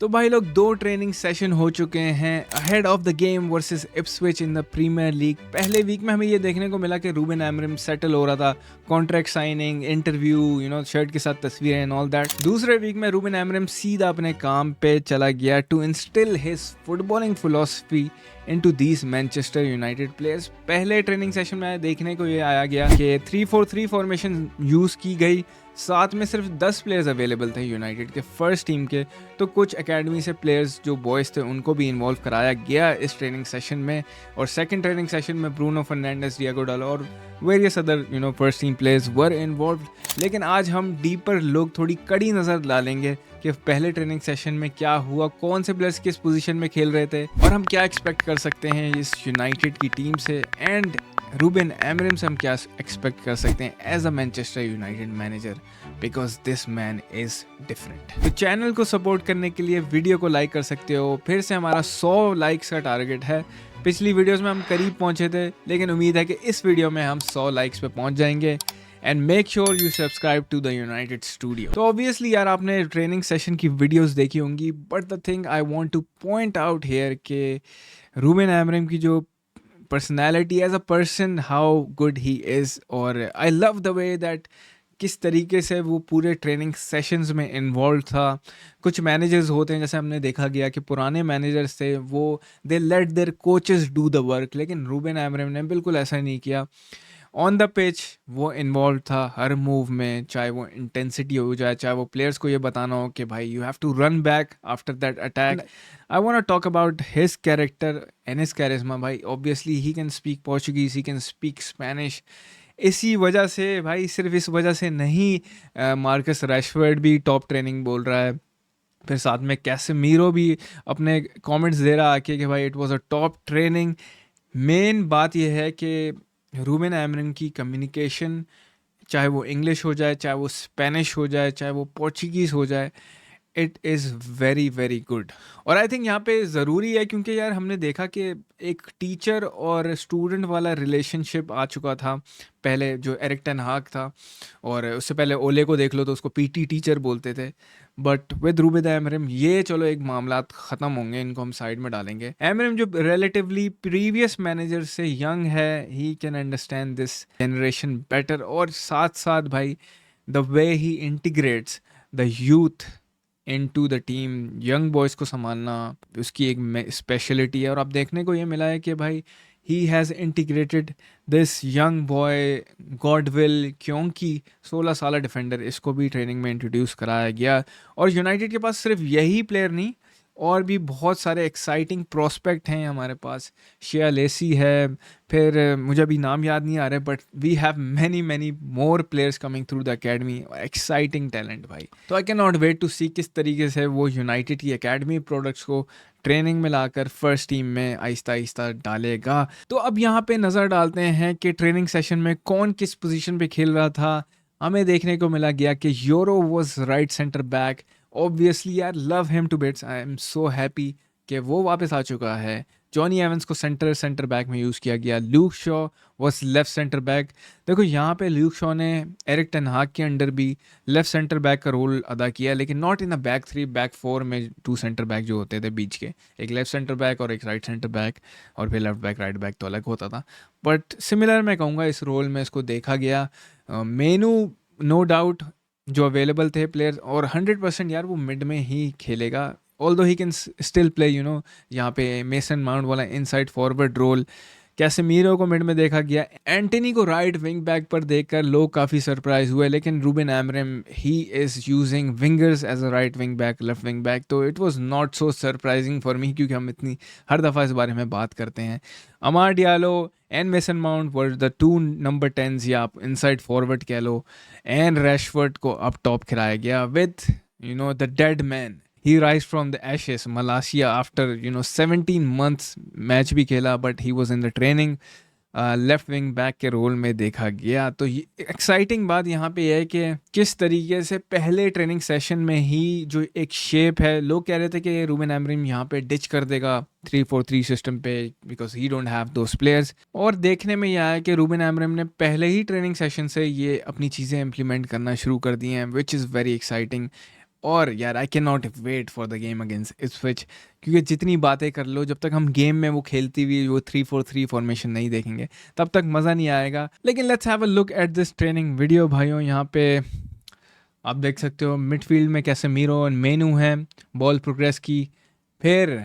तो भाई लोग, दो ट्रेनिंग सेशन हो चुके हैं ahead of the game versus Ipswich in the premier league. पहले वीक में हमें ये देखने को मिला कि रूबेन एमरिम सेटल हो रहा था, कॉन्ट्रैक्ट साइनिंग, इंटरव्यू, शर्ट के साथ तस्वीरें एंड ऑल दैट। दूसरे वीक में रूबेन एमरिम सीधा अपने काम पे चला गया to instil his footballing philosophy into these Manchester United players. पहले ट्रेनिंग सेशन में देखने को ये आया गया कि 3-4-3 फॉर्मेशन यूज़ की गई, साथ में सिर्फ 10 प्लेयर्स अवेलेबल थे यूनाइटेड के फर्स्ट टीम के। तो कुछ एकेडमी से प्लेयर्स जो बॉयज़ थे उनको भी इन्वॉल्व कराया गया इस ट्रेनिंग सेशन में। और सेकंड ट्रेनिंग सेशन में ब्रूनो फर्नांडिस, डिएगो डालो और various other first team players were involve. लेकिन आज हम डीपर लोग थोड़ी कड़ी नज़र डालेंगे कि पहले ट्रेनिंग सेशन में क्या हुआ, कौन से प्लेयर्स किस पोजीशन में खेल रहे थे और हम क्या एक्सपेक्ट कर सकते हैं इस यूनाइटेड की टीम से, एंड रूबेन एमरिम से हम क्या एक्सपेक्ट कर सकते हैं as a Manchester United manager, because this man is different. तो चैनल को सपोर्ट करने के लिए वीडियो को लाइक कर सकते हो। फिर से हमारा 100 लाइक्स का टारगेट है। पिछली वीडियोस में हम करीब पहुंचे थे, लेकिन उम्मीद है कि इस वीडियो में हम 100 लाइक्स पे पहुंच जाएंगे। And make sure you subscribe to the United Studio. तो ऑब्वियसली यार, आपने ट्रेनिंग सेशन की वीडियोस देखी होंगी, but the thing I want to point out here कि रूबेन एमरिम की जो personality as a person, how good he is, और I love the way that किस तरीके से वो पूरे ट्रेनिंग सेशंस में इन्वॉल्व था। कुछ मैनेजर्स होते हैं, जैसे हमने देखा गया कि पुराने मैनेजर्स थे वो they let their coaches do the work, लेकिन रूबेन एमरिम ने बिल्कुल ऐसा नहीं किया। ऑन द पिच वो इन्वॉल्व था हर मूव में, चाहे वो इंटेंसिटी हो जाए, चाहे वो प्लेयर्स को ये बताना हो कि भाई you have to run back after that attack. I want to talk about his character and his charisma. भाई obviously he can speak Portuguese, he can speak Spanish. इसी वजह से भाई, सिर्फ इस वजह से नहीं, मार्कस रैशफोर्ड भी टॉप ट्रेनिंग बोल रहा है। फिर साथ में कैसेमीरो भी अपने कमेंट्स दे रहा आके कि भाई it was a top training. Main बात यह है कि रूबेन एमरिम की कम्युनिकेशन, चाहे वो इंग्लिश हो जाए, चाहे वो स्पेनिश हो जाए, चाहे वो पोर्चुगीज़ हो जाए, it is very very good. और आई थिंक यहाँ पे ज़रूरी है, क्योंकि यार हमने देखा कि एक टीचर और स्टूडेंट वाला रिलेशनशिप आ चुका था पहले, जो एरिक टेन हाग था, और उससे पहले ओले को देख लो तो उसको पीटी टीचर बोलते थे। बट विद रूबेन एमरिम ये चलो एक मामला ख़त्म होंगे, इनको हम साइड में डालेंगे। एमरिम जो रिलेटिवली प्रीवियस मैनेजर से यंग है, he can understand this generation better. और साथ साथ भाई, the way he integrates the youth into the team, young boys को संभालना उसकी एक स्पेशलिटी है। और अब देखने को ये मिला है कि भाई he has integrated this young boy Godwill, क्योंकि 16 साल डिफेंडर, इसको भी ट्रेनिंग में इंट्रोड्यूस कराया गया। और यूनाइटेड के पास सिर्फ यही प्लेयर नहीं, और भी बहुत सारे एक्साइटिंग प्रोस्पेक्ट हैं हमारे पास। शिया लेसी है, फिर मुझे अभी नाम याद नहीं आ रहा, but we have many many more players coming through the academy. Exciting talent भाई। तो I can not wait to see किस तरीके से वो यूनाइटेड की एकेडमी प्रोडक्ट्स को ट्रेनिंग में लाकर फर्स्ट टीम में आहिस्ता आहिस्ता डालेगा। तो अब यहाँ पे नज़र डालते हैं कि ट्रेनिंग सेशन में कौन किस पोजीशन पे खेल रहा था। हमें देखने को मिला गया कि Yoro was right centre back. Obviously यार, love him to bits, I am so happy कि वो वापस आ चुका है। जॉनी एवंस को सेंटर बैक में यूज़ किया गया। Luke Shaw was left centre back. देखो यहाँ पे ल्यूक शॉ ने एरिक टेन हाग के अंडर भी लेफ्ट सेंटर बैक का रोल अदा किया, लेकिन not in a back 3, back 4 में 2 सेंटर बैक जो होते थे बीच के, एक लेफ्ट सेंटर बैक और एक राइट सेंटर बैक, और फिर लेफ्ट बैक राइट बैक तो अलग होता था। बट सिमिलर मैं कहूँगा इस रोल में इसको देखा गया। मेनू नो डाउट जो अवेलेबल थे प्लेयर्स, और 100% यार वो मिड में ही खेलेगा। Although he can still play यहाँ पे मेसन माउंट वाला इनसाइड फॉरवर्ड रोल। कैसेमीरो को मिड में देखा गया। एंटनी को राइट विंग बैक पर देखकर लोग काफ़ी सरप्राइज हुए, लेकिन Ruben Amorim he is using wingers as a right wing back, left wing back, तो it was not so surprising for me, क्योंकि हम इतनी हर दफ़ा इस बारे में बात करते हैं। Amad Diallo and Mason Mount were the 2 number 10s, या आप इनसाइड फॉरवर्ड कह लो, एंड रैशफोर्ड को अप टॉप खिलाया गया with the dead man. He rise from the ashes, Malaysia, after 17 months match भी खेला, but he was in the training. Left wing back के रोल में देखा गया। तो एक्साइटिंग बात यहाँ पे है कि किस तरीके से पहले ट्रेनिंग सेशन में ही जो एक शेप है, लोग कह रहे थे कि रूबेन एमरिम यहाँ पे डिच कर देगा 3-4-3 सिस्टम पे, because he don't have those players. और देखने में यह आया कि रूबेन एमरिम ने पहले ही ट्रेनिंग सेशन से ये अपनी चीज़ें इम्प्लीमेंट करना शुरू कर दी हैं, विच इज़ वेरी एक्साइटिंग। और यार I can not wait for the game against Ipswich, क्योंकि जितनी बातें कर लो, जब तक हम गेम में वो खेलती हुई वो 3-4-3 फॉर्मेशन नहीं देखेंगे तब तक मज़ा नहीं आएगा। लेकिन let's have a look at this training video भाइयों। यहाँ पे आप देख सकते हो मिडफील्ड में कैसेमीरो और मेनू है, बॉल प्रोग्रेस की, फिर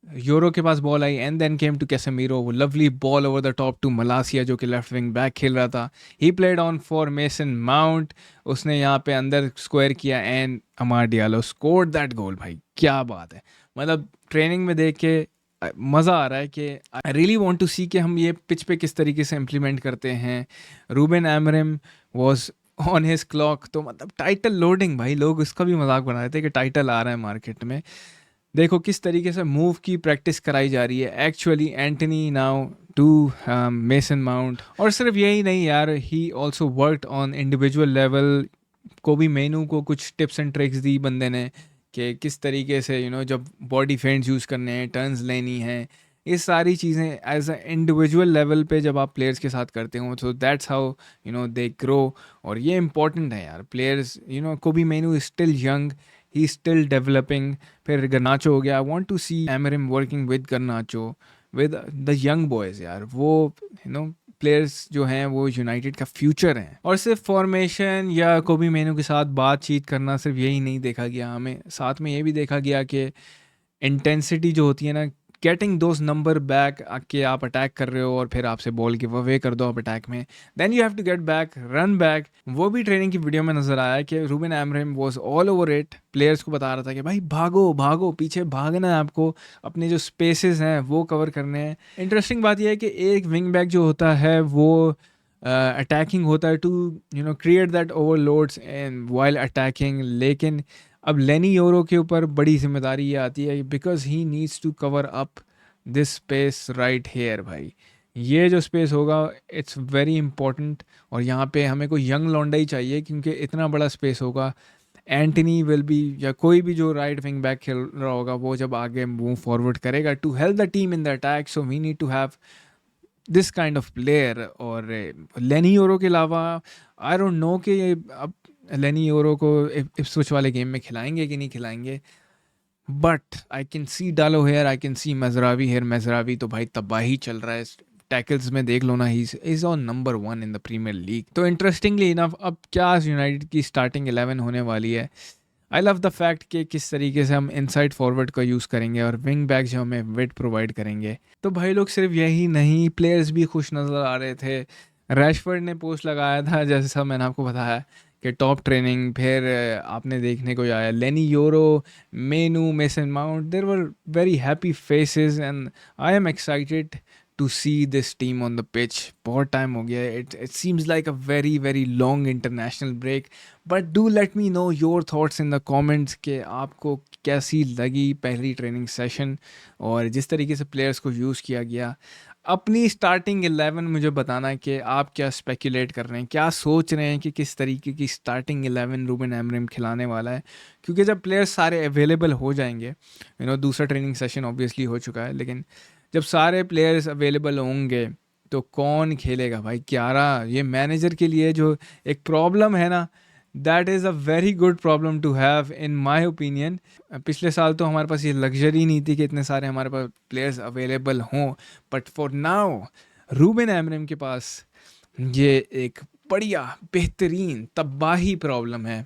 यूरो के पास बॉल आई and then came to Casemiro, वो lovely ball over the top to Malacia जो कि लेफ्ट विंग बैक खेल रहा था। He played on for Mason Mount, उसने यहाँ पे अंदर स्क्वायर किया and Amad Diallo scored that goal. भाई क्या बात है, मतलब ट्रेनिंग में देख के मज़ा आ रहा है कि आई रियली वांट टू सी कि हम ये पिच पे किस तरीके से इम्प्लीमेंट करते हैं। Ruben Amorim was on his clock, तो मतलब टाइटल लोडिंग भाई, लोग उसका भी मजाक बना रहे थे कि टाइटल आ रहा है मार्केट में। देखो किस तरीके से मूव की प्रैक्टिस कराई जा रही है actually Antony now to Mason Mount. और सिर्फ यही नहीं यार, he also worked on individual level. को भी मेनू को कुछ टिप्स एंड ट्रिक्स दी बंदे ने कि किस तरीके से जब बॉडी फेंट्स यूज़ करने हैं, टर्न्स लेनी है, ये सारी चीज़ें एज अ इंडिविजुअल लेवल पे जब आप प्लेयर्स के साथ करते हो तो दैट्स हाउ दे ग्रो। और ये इंपॉर्टेंट है यार, players Kobbie Mainoo is still young, he still developing. फिर गर्नाचो हो गया, I want to see Amorim working with Garnacho, with the young boys यार। वो प्लेयर्स जो हैं वो यूनाइटेड का फ्यूचर हैं। और सिर्फ फॉर्मेशन या कोबी मेनू के साथ बातचीत करना सिर्फ यही नहीं देखा गया, हमें साथ में ये भी देखा गया कि इंटेंसिटी जो होती है ना, गेटिंग दोज नंबर बैक, कि आप अटैक कर रहे हो और फिर आपसे बॉल गिव अवे कर दो आप अटैक में, then you have to get back, run back. वो भी ट्रेनिंग की वीडियो में नजर आया कि Ruben Amorim was all over it, players को बता रहा था कि भाई भागो भागो, पीछे भागना है आपको, अपने जो स्पेसेस हैं वो कवर करने हैं। इंटरेस्टिंग बात यह है कि एक विंग बैक जो होता है वो अटैकिंग होता है to create that overloads and while attacking, लेकिन अब लेनी योरो के ऊपर बड़ी जिम्मेदारी ये आती है because he needs to cover up this space right here. भाई ये जो स्पेस होगा इट्स वेरी इंपॉर्टेंट, और यहाँ पे हमें कोई यंग लौंडा ही चाहिए क्योंकि इतना बड़ा स्पेस होगा। एंटनी विल बी, या कोई भी जो राइट विंग बैक खेल रहा होगा वो जब आगे मूव फॉरवर्ड करेगा to help the team in the attack, so we need to have this kind of player. और लेनी योरो के अलावा आई डोंट नो कि अब लेनी योरो को इप्सविच वाले गेम में खिलाएंगे कि नहीं खिलाएंगे, but I can see Dalot here, I can see Mazraoui here. Mazraoui तो भाई तबाही चल रहा है टैकल्स में, देख लो ना, he is on number 1 in the premier league. तो इंटरेस्टिंगली इनफ अब क्या यूनाइटेड की स्टार्टिंग 11 होने वाली है। आई लव द फैक्ट कि किस तरीके से हम इनसाइड फॉरवर्ड का यूज़ करेंगे और विंग बैक जो हमें विड प्रोवाइड करेंगे। तो भाई लोग सिर्फ यही नहीं, प्लेयर्स भी खुश नज़र आ रहे थे। रैशफोर्ड ने पोस्ट लगाया था जैसा मैंने आपको बताया कि टॉप ट्रेनिंग, फिर आपने देखने को आया Leny Yoro, Mainoo, Mason Mount, there were very happy faces and I am excited to see this team on the pitch. बहुत टाइम हो गया, it seems like a very very long international break, but do let me know your thoughts in the comments कि आपको कैसी लगी पहली training session और जिस तरीके से प्लेयर्स को यूज़ किया गया। अपनी स्टार्टिंग 11 मुझे बताना है कि आप क्या स्पेकुलेट कर रहे हैं, क्या सोच रहे हैं कि किस तरीके की स्टार्टिंग 11 रूबेन एमरिम खिलाने वाला है। क्योंकि जब प्लेयर्स सारे अवेलेबल हो जाएंगे, दूसरा ट्रेनिंग सेशन ऑब्वियसली हो चुका है, लेकिन जब सारे प्लेयर्स अवेलेबल होंगे तो कौन खेलेगा भाई 11। ये मैनेजर के लिए जो एक प्रॉब्लम है ना, that is a very good problem to have in my opinion. पिछले साल तो हमारे पास ये लग्जरी नहीं थी कि इतने सारे हमारे पास प्लेयर्स अवेलेबल हों, but for now Ruben Amorim के पास ये एक बढ़िया बेहतरीन तबाही प्रॉब्लम है,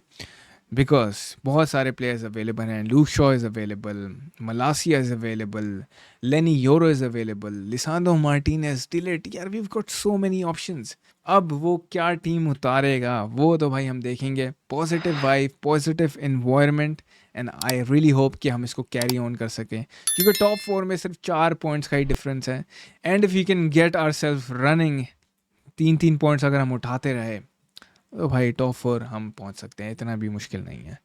बिकॉज बहुत सारे प्लेयर्स अवेलेबल हैं। Luke Shaw is available, Malacia is available, Leny Yoro is available, Lisandro Martinez, de Ligt, यार we got so many options. अब वो क्या टीम उतारेगा वो तो भाई हम देखेंगे। Positive vibe, positive environment, and I really hope कि हम इसको कैरी ऑन कर सकें, क्योंकि टॉप 4 में सिर्फ 4 पॉइंट्स का ही डिफरेंस है। And if you can get our self running, 3-3 points अगर हम उठाते रहे तो भाई टॉप 4 हम पहुंच सकते हैं, इतना भी मुश्किल नहीं है।